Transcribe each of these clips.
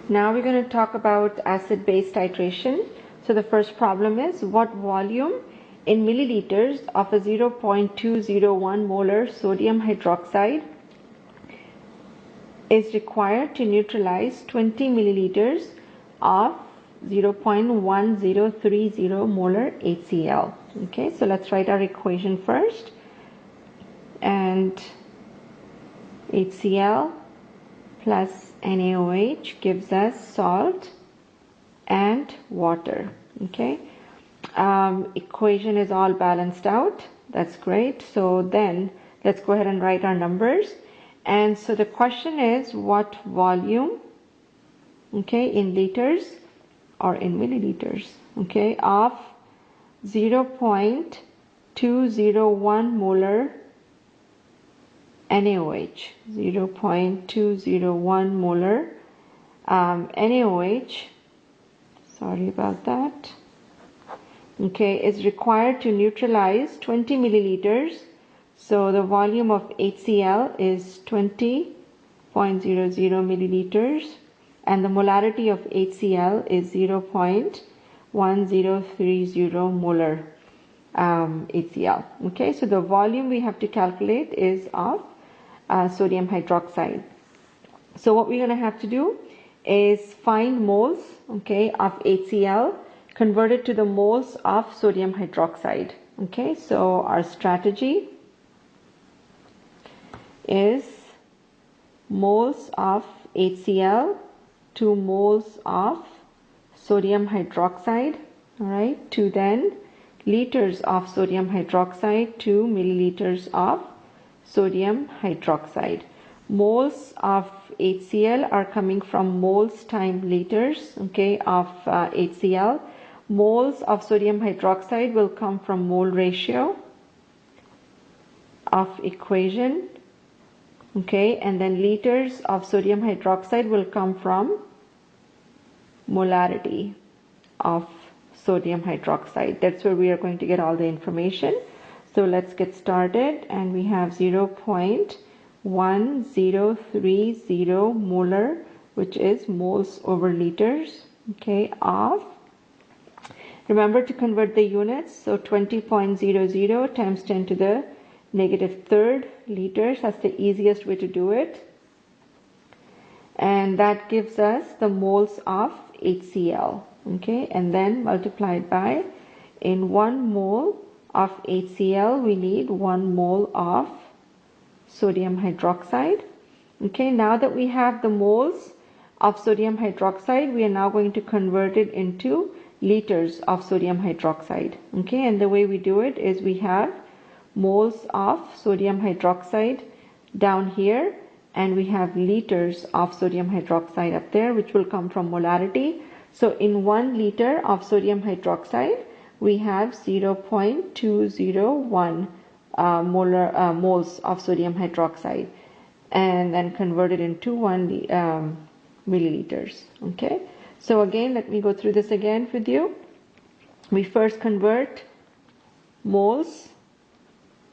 Now we're going to talk about acid-base titration. So the first problem is, what volume in milliliters of a 0.201 molar sodium hydroxide is required to neutralize 20 milliliters of 0.1030 molar HCl. Okay, so let's write our equation first. And HCl plus NaOH gives us salt and water. Okay, equation is all balanced out. That's great. So then let's go ahead and write our numbers. And so the question is, what volume, okay, in liters or in milliliters, okay, of 0.201 molar NaOH, 0.201 molar NaOH, sorry about that, okay, is required to neutralize 20 milliliters. So the volume of HCl is 20.00 milliliters and the molarity of HCl is 0.1030 molar HCl. Okay, so the volume we have to calculate is of sodium hydroxide. So what we're going to have to do is find moles, okay, of HCl converted to the moles of sodium hydroxide. Okay, so our strategy is moles of HCl to moles of sodium hydroxide, all right, to then liters of sodium hydroxide to milliliters of sodium hydroxide. Moles of HCl are coming from moles times liters, okay, of HCl. Moles of sodium hydroxide will come from mole ratio of equation, okay, and then liters of sodium hydroxide will come from molarity of sodium hydroxide. That's where we are going to get all the information. So let's get started, and we have 0.1030 molar, which is moles over liters, okay, of, remember to convert the units, so 20.00 times 10 to the negative third liters. That's the easiest way to do it, and that gives us the moles of HCl, okay, and then multiplied by, in 1 mole of HCl we need 1 mole of sodium hydroxide. Okay, now that we have the moles of sodium hydroxide, we are now going to convert it into liters of sodium hydroxide. Okay, and the way we do it is we have moles of sodium hydroxide down here, and we have liters of sodium hydroxide up there, which will come from molarity. So in 1 liter of sodium hydroxide we have 0.201 moles of sodium hydroxide, and then converted into 1 milliliters. Okay, so again, let me go through this again with you. We first convert moles,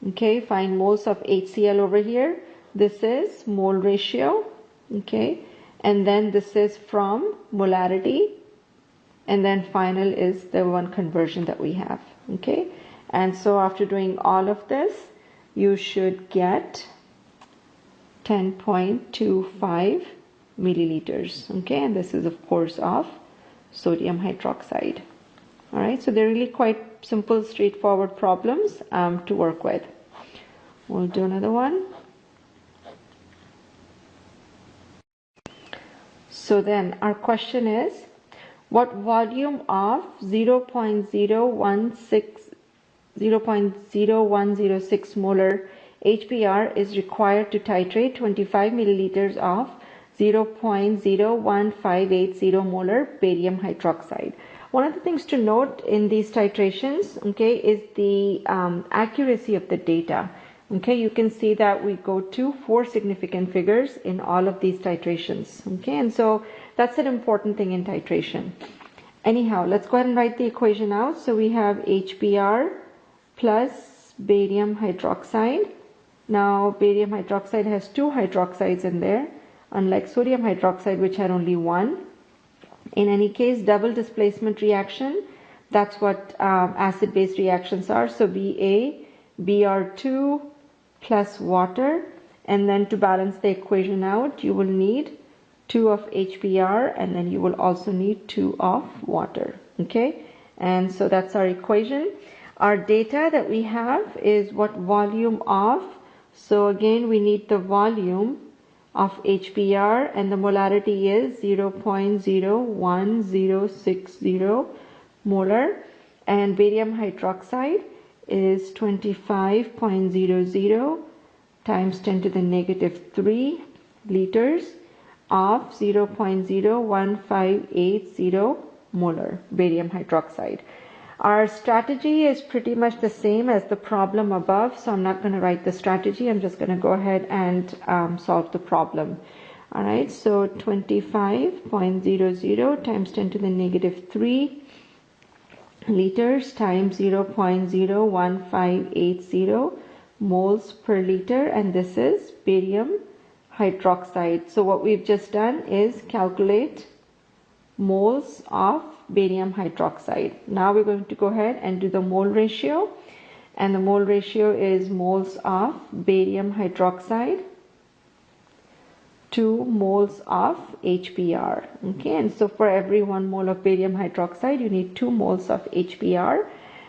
okay, find moles of HCl over here. This is mole ratio, okay, and then this is from molarity, and then final is the one conversion that we have. Okay, and so after doing all of this, you should get 10.25 milliliters. Okay, and this is of course of sodium hydroxide. All right, so they're really quite simple, straightforward problems to work with. We'll do another one. So then our question is, what volume of 0.0106 molar HBr is required to titrate 25 milliliters of 0.01580 molar barium hydroxide? One of the things to note in these titrations, okay, is the accuracy of the data. Okay, you can see that we go to 4 significant figures in all of these titrations. Okay, and so that's an important thing in titration. Anyhow, let's go ahead and write the equation out. So we have HBr plus barium hydroxide. Now barium hydroxide has 2 hydroxides in there, unlike sodium hydroxide which had only 1. In any case, double displacement reaction, that's what acid-base reactions are. So Ba, Br2 plus water, and then to balance the equation out, you will need 2 of HBr, and then you will also need 2 of water. Okay, and so that's our equation. Our data that we have is what volume of, so again we need the volume of HBr, and the molarity is 0.01060 molar, and barium hydroxide is 25.00 times 10 to the negative 3 liters of 0.01580 molar barium hydroxide. Our strategy is pretty much the same as the problem above, so I'm not going to write the strategy. I'm just going to go ahead and solve the problem. All right, so 25.00 times 10 to the negative 3 liters times 0.01580 moles per liter, and this is barium hydroxide. So what we've just done is calculate moles of barium hydroxide. Now we're going to go ahead and do the mole ratio, and the mole ratio is moles of barium hydroxide to moles of HBr. Okay, and so for every 1 mole of barium hydroxide you need 2 moles of HBr.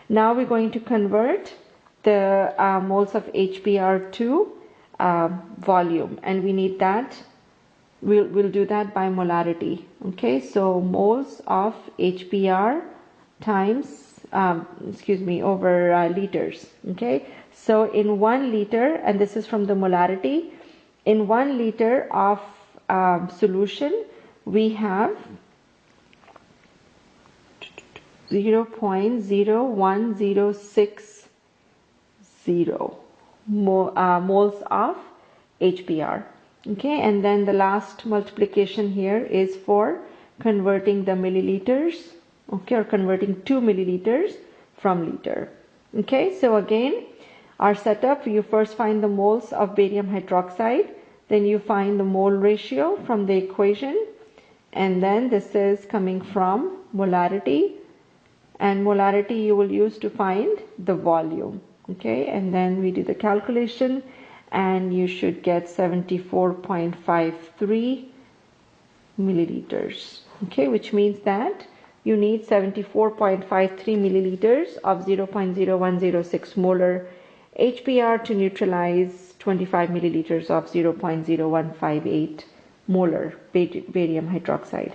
Now we're going to convert the moles of HBr to volume, and we need that. We'll do that by molarity. Okay, so moles of HBr times over liters. Okay, so in 1 liter, and this is from the molarity, in 1 liter of solution we have 0.01060 moles of HBr. Okay, and then the last multiplication here is for converting the milliliters, okay, or converting 2 milliliters from liter. Okay, so again, our setup, you first find the moles of barium hydroxide, then you find the mole ratio from the equation, and then this is coming from molarity, and molarity you will use to find the volume. Okay, and then we do the calculation, and you should get 74.53 milliliters. Okay, which means that you need 74.53 milliliters of 0.0106 molar HBr to neutralize 25 milliliters of 0.0158 molar barium hydroxide.